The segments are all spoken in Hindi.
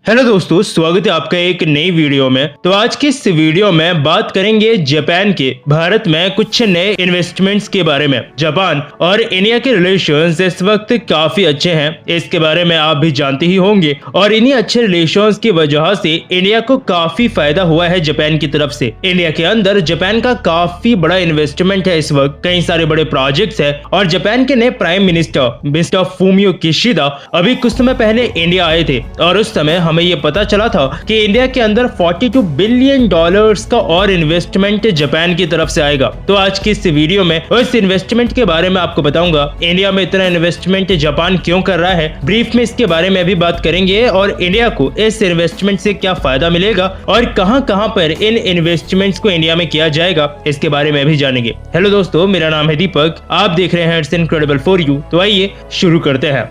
हेलो दोस्तों, स्वागत है आपका एक नई वीडियो में। तो आज की इस वीडियो में बात करेंगे जापान के भारत में कुछ नए इन्वेस्टमेंट्स के बारे में। जापान और इंडिया के रिलेशंस इस वक्त काफी अच्छे हैं, इसके बारे में आप भी जानते ही होंगे। और इन्हीं अच्छे रिलेशंस की वजह से इंडिया को काफी फायदा हुआ है जापान की तरफ से। इंडिया के अंदर जापान का काफी बड़ा इन्वेस्टमेंट है, इस वक्त कई सारे बड़े प्रोजेक्ट्स है। और जापान के नए prime minister mister Fumio Kishida अभी कुछ समय पहले इंडिया आए थे और उस समय हमें ये पता चला था कि इंडिया के अंदर $42 बिलियन का और इन्वेस्टमेंट जापान की तरफ से आएगा। तो आज की इस वीडियो में उस इन्वेस्टमेंट के बारे में आपको बताऊंगा। इंडिया में इतना इन्वेस्टमेंट जापान क्यों कर रहा है, ब्रीफ में इसके बारे में भी बात करेंगे। और इंडिया को इस इन्वेस्टमेंट से क्या फायदा मिलेगा और कहां पर इन इन्वेस्टमेंट्स को इंडिया में किया जाएगा, इसके बारे में भी जानेंगे। हेलो दोस्तों, मेरा नाम है दीपक, आप देख रहे हैं इट्स इनक्रेडिबल फॉर यू। तो आइए शुरू करते हैं।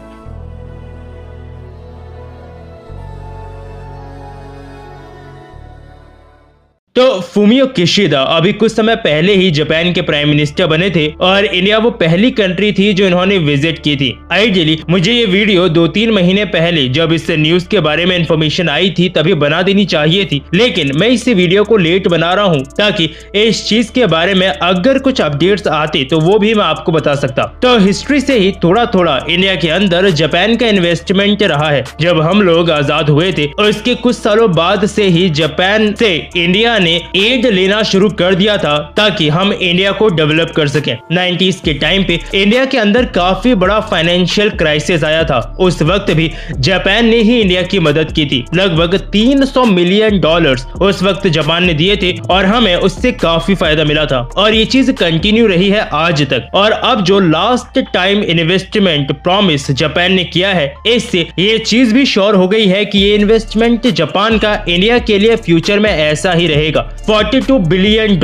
तो फूमियो किशिदा अभी कुछ समय पहले ही जापान के प्राइम मिनिस्टर बने थे और इंडिया वो पहली कंट्री थी जो इन्होंने विजिट की थी। आइडियली मुझे ये वीडियो 2-3 महीने पहले जब इस न्यूज के बारे में इंफॉर्मेशन आई थी तभी बना देनी चाहिए थी, लेकिन मैं इस वीडियो को लेट बना रहा हूँ ताकि इस चीज के बारे में अगर कुछ अपडेट्स आते तो वो भी मैं आपको बता सकता। तो हिस्ट्री से ही थोड़ा थोड़ा इंडिया के अंदर जापान का इन्वेस्टमेंट रहा है। जब हम लोग आजाद हुए थे उसके कुछ सालों बाद से ही जापान से इंडिया ने एड लेना शुरू कर दिया था ताकि हम इंडिया को डेवलप कर सकें। 90s के टाइम पे इंडिया के अंदर काफी बड़ा फाइनेंशियल क्राइसिस आया था। उस वक्त भी जापान ने ही इंडिया की मदद की थी। लगभग $300 मिलियन उस वक्त जापान ने दिए थे और हमें उससे काफी फायदा मिला था और ये चीज कंटिन्यू रही है आज तक। और अब जो last time investment promise Japan ने किया है, इससे ये चीज भी श्योर हो गई है कि ये इन्वेस्टमेंट जापान का इंडिया के लिए फ्यूचर में ऐसा ही रहेगा। $42 बिलियन,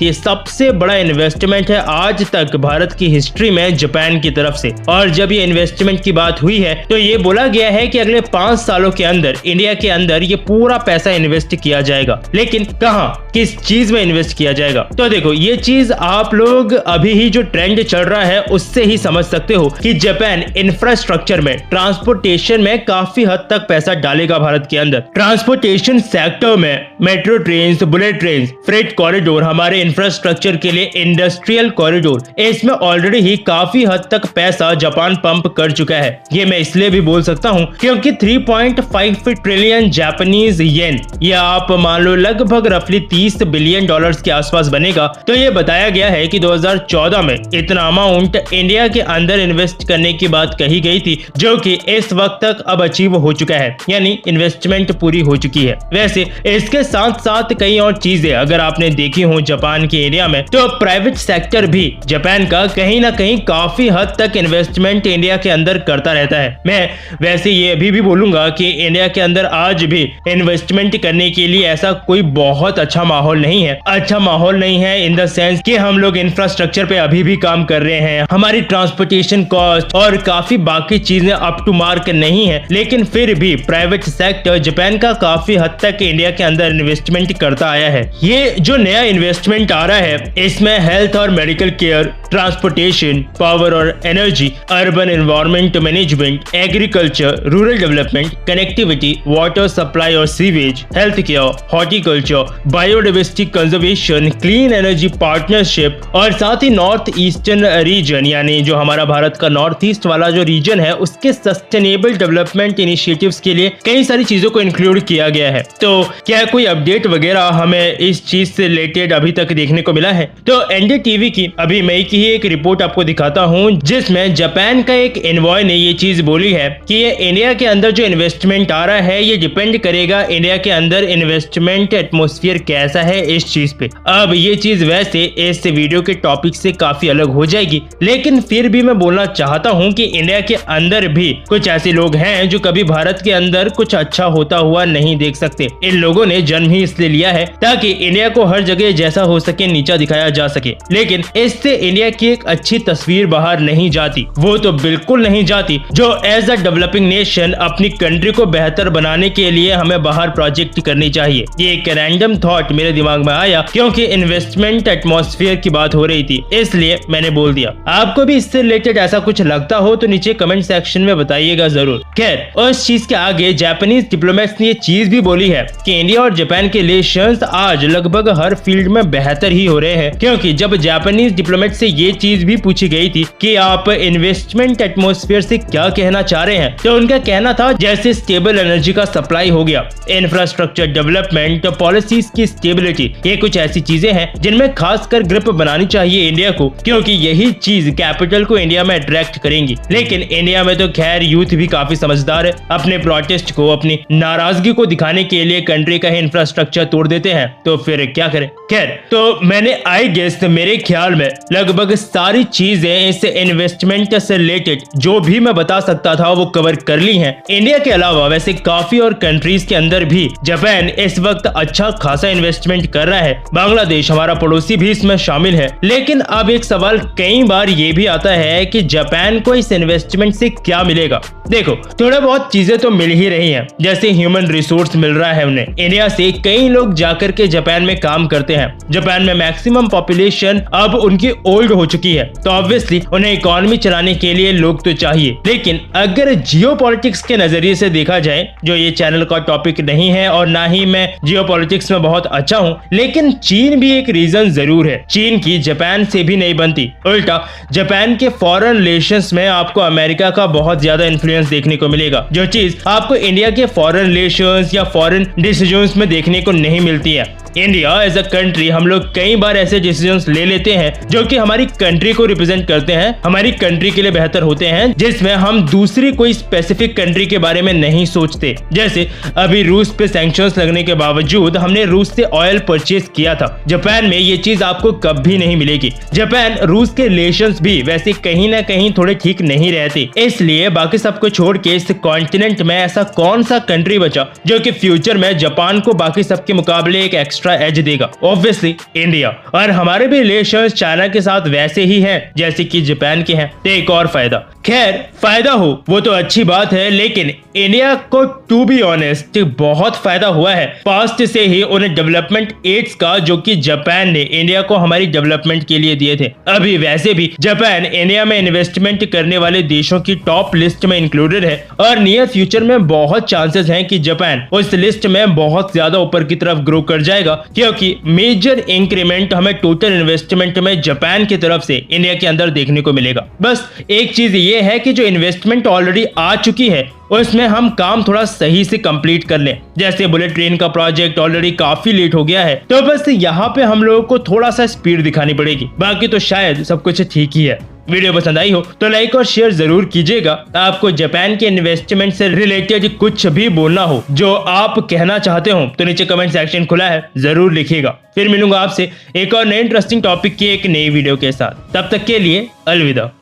ये सबसे बड़ा इन्वेस्टमेंट है आज तक भारत की हिस्ट्री में जापान की तरफ से। और जब ये इन्वेस्टमेंट की बात हुई है तो ये बोला गया है कि अगले 5 सालों के अंदर इंडिया के अंदर ये पूरा पैसा इन्वेस्ट किया जाएगा। लेकिन कहां, किस चीज में इन्वेस्ट किया जाएगा? तो देखो, ये चीज आप लोग अभी ही जो ट्रेंड चल रहा है उससे ही समझ सकते हो कि जापान इंफ्रास्ट्रक्चर में, ट्रांसपोर्टेशन में काफी हद तक पैसा डालेगा भारत के अंदर। ट्रांसपोर्टेशन सेक्टर में metro train, bullet train, freight corridor, हमारे इंफ्रास्ट्रक्चर के लिए इंडस्ट्रियल कॉरिडोर, इसमें ऑलरेडी ही काफी हद तक पैसा जापान पंप कर चुका है। ये मैं इसलिए भी बोल सकता हूँ क्योंकि 3.5 ट्रिलियन जापानीज येन, या आप मान लो लगभग रफली $30 बिलियन के आसपास बनेगा। तो ये बताया गया है कि 2014 में इतना अमाउंट इंडिया के अंदर इन्वेस्ट करने की बात कही गई थी, जो कि इस वक्त तक अब अचीव हो चुका है, यानी इन्वेस्टमेंट पूरी हो चुकी है। वैसे इसके साथ साथ कई और चीजें अगर आपने देखी हो जापान के एरिया में, तो प्राइवेट सेक्टर भी जापान का कहीं ना कहीं काफी हद तक इन्वेस्टमेंट इंडिया के अंदर करता रहता है। मैं वैसे ये अभी भी बोलूंगा कि इंडिया के अंदर आज भी इन्वेस्टमेंट करने के लिए ऐसा कोई बहुत अच्छा माहौल नहीं है। अच्छा माहौल नहीं है इन द सेंस कि हम लोग इंफ्रास्ट्रक्चर पे अभी भी काम कर रहे हैं, हमारी ट्रांसपोर्टेशन कॉस्ट और काफी बाकी चीजें अप टू मार्क नहीं है। लेकिन फिर भी प्राइवेट सेक्टर जापान का काफी हद तक इंडिया के अंदर इन्वेस्टमेंट करता आया है। ये जो नया इन्वेस्टमेंट आ रहा है इसमें हेल्थ और मेडिकल केयर, ट्रांसपोर्टेशन, पावर और energy, urban environment management, agriculture, rural development, connectivity, water supply और sewage, health care, horticulture, biodiversity conservation, clean energy partnership और साथ ही नॉर्थ ईस्टर्न रीजन, यानी जो हमारा भारत का नॉर्थ ईस्ट वाला जो रीजन है उसके सस्टेनेबल डेवलपमेंट इनिशिएटिव्स के लिए कई सारी चीजों को इंक्लूड किया गया है। तो क्या कोई अपडेट वगैरह हमें इस चीज से रिलेटेड अभी तक देखने को मिला है? तो एनडीटीवी की अभी मई की ही एक रिपोर्ट आपको दिखाता हूं जिसमें जापान का एक एनवॉय ने ये चीज बोली है कि ये इंडिया के अंदर जो इन्वेस्टमेंट आ रहा है ये डिपेंड करेगा इंडिया के अंदर इन्वेस्टमेंट एटमॉस्फेयर कैसा है इस चीज पे। अब ये चीज वैसे इस वीडियो के टॉपिक से काफी अलग हो जाएगी, लेकिन फिर भी मैं बोलना चाहता हूं कि इंडिया के अंदर भी कुछ ऐसे लोग हैं जो कभी भारत के अंदर कुछ अच्छा होता हुआ नहीं देख सकते। इन लोगों ने जन्म ही इसलिए लिया है है ताकि इंडिया को हर जगह जैसा हो सके नीचा दिखाया जा सके, लेकिन इससे इंडिया की एक अच्छी तस्वीर बाहर नहीं जाती। वो तो बिल्कुल नहीं जाती जो एज अ डेवलपिंग नेशन अपनी कंट्री को बेहतर बनाने के लिए हमें बाहर प्रोजेक्ट करनी चाहिए। ये एक रैंडम थॉट मेरे दिमाग में आया क्योंकि इन्वेस्टमेंट एटमॉस्फेयर की बात हो रही थी, इसलिए मैंने बोल दिया। आपको भी इससे रिलेटेड ऐसा कुछ लगता हो तो नीचे कमेंट सेक्शन में बताइएगा जरूर। खैर, उस चीज के आगे जापानीज डिप्लोमेट्स ने ये चीज भी बोली है कि इंडिया और जापान के रिलेशंस आज लगभग हर फील्ड में बेहतर ही हो रहे हैं, क्योंकि जब जापानीज डिप्लोमेट से ये चीज भी पूछी गई थी कि आप इन्वेस्टमेंट एटमॉस्फेयर से क्या कहना चाह रहे हैं, तो उनका कहना था जैसे स्टेबल एनर्जी का सप्लाई हो गया, इंफ्रास्ट्रक्चर डेवलपमेंट, पॉलिसीज की स्टेबिलिटी, ये कुछ ऐसी चीजें हैं जिनमें खासकर ग्रिप बनानी चाहिए इंडिया को, क्योंकि यही चीज कैपिटल को इंडिया में अट्रैक्ट करेंगी। लेकिन इंडिया में तो खैर यूथ भी काफी समझदार है, अपने प्रोटेस्ट को, अपनी नाराजगी को दिखाने के लिए कंट्री का इंफ्रास्ट्रक्चर तोड़ देते हैं, तो फिर क्या करें। खैर, तो मैंने आई गेस मेरे ख्याल में लगभग सारी चीजें इस इन्वेस्टमेंट से रिलेटेड जो भी मैं बता सकता था वो कवर कर ली हैं। इंडिया के अलावा वैसे काफी और कंट्रीज के अंदर भी जापान इस वक्त अच्छा खासा इन्वेस्टमेंट कर रहा है। बांग्लादेश हमारा पड़ोसी भी इसमें शामिल है। लेकिन अब एक सवाल कई बार ये भी आता है कि जापान को इस इन्वेस्टमेंट से क्या मिलेगा। देखो, थोड़ा बहुत चीजें तो मिल ही रही हैं, जैसे ह्यूमन रिसोर्स मिल रहा है उन्हें। इंडिया से कई लोग जाकर के जापान में काम करते हैं। जापान में मैक्सिमम पॉपुलेशन अब उनकी ओल्ड हो चुकी है, तो ऑब्वियसली उन्हें इकोनॉमी चलाने के लिए लोग तो चाहिए। लेकिन अगर जियोपॉलिटिक्स के नजरिए से देखा जाए, जो ये चैनल का टॉपिक नहीं है और ना ही मैं जियोपॉलिटिक्स में बहुत अच्छा हूँ, लेकिन चीन भी एक रीजन जरूर है। चीन की जापान से भी नहीं बनती, उल्टा जापान के फॉरेन रिलेशंस में आपको अमेरिका का बहुत ज्यादा इन्फ्लुएंस देखने को मिलेगा, जो चीज आपको इंडिया के फॉरेन रिलेशंस या फॉरेन डिसीजंस में देखने को नहीं मिलती है। इंडिया एज अ कंट्री हम लोग कई बार ऐसे डिसीजंस ले लेते हैं जो कि हमारी कंट्री को रिप्रेजेंट करते हैं, हमारी कंट्री के लिए बेहतर होते हैं, जिसमें हम दूसरी कोई स्पेसिफिक कंट्री के बारे में नहीं सोचते। जैसे अभी रूस पे सैंक्शंस लगने के बावजूद हमने रूस से ऑयल परचेज किया था। जापान में ये चीज आपको कभी नहीं मिलेगी। जापान रूस के रिलेशंस भी वैसे कहीं ना कहीं थोड़े ठीक नहीं रहते, इसलिए बाकी सबको छोड़ के इस कॉन्टिनेंट में ऐसा कौन सा कंट्री बचा जो कि फ्यूचर में जापान को बाकी सबके मुकाबले एक एक्स्ट्रा एज देगा? Obviously India. और हमारे भी रिलेशंस चाइना के साथ वैसे ही हैं जैसे कि जापान के हैं। तो एक और फायदा, खैर फायदा हो वो तो अच्छी बात है, लेकिन इंडिया को टू बी ऑनेस्ट बहुत फायदा हुआ है पास्ट से ही उन्हें डेवलपमेंट एड्स का, जो कि जापान ने इंडिया को हमारी डेवलपमेंट के लिए दिए थे। अभी वैसे भी जापान इंडिया में इन्वेस्टमेंट करने वाले देशों की टॉप लिस्ट में इंक्लूडेड है और नियर फ्यूचर में बहुत चांसेस हैं कि जापान उस लिस्ट में बहुत ज्यादा ऊपर की तरफ ग्रो कर जाएगा, क्योंकि मेजर इंक्रीमेंट हमें टोटल इन्वेस्टमेंट में जापान की तरफ से इंडिया के अंदर देखने को मिलेगा। बस एक चीज ये है कि जो इन्वेस्टमेंट ऑलरेडी आ चुकी है उसमें हम काम थोड़ा सही से कंप्लीट कर लें। जैसे बुलेट ट्रेन का प्रोजेक्ट ऑलरेडी काफी लेट हो गया है, तो बस यहाँ पे हम लोगों को थोड़ा सा स्पीड दिखानी पड़ेगी, बाकी तो शायद सब कुछ ठीक ही है। वीडियो पसंद आई हो तो लाइक और शेयर जरूर कीजिएगा। आपको जापान के इन्वेस्टमेंट से रिलेटेड कुछ भी बोलना हो, जो आप कहना चाहते हो, तो नीचे कमेंट सेक्शन खुला है, जरूर लिखिएगा। फिर मिलूंगा आपसे एक और नए इंटरेस्टिंग टॉपिक की एक नई वीडियो के साथ। तब तक के लिए अलविदा।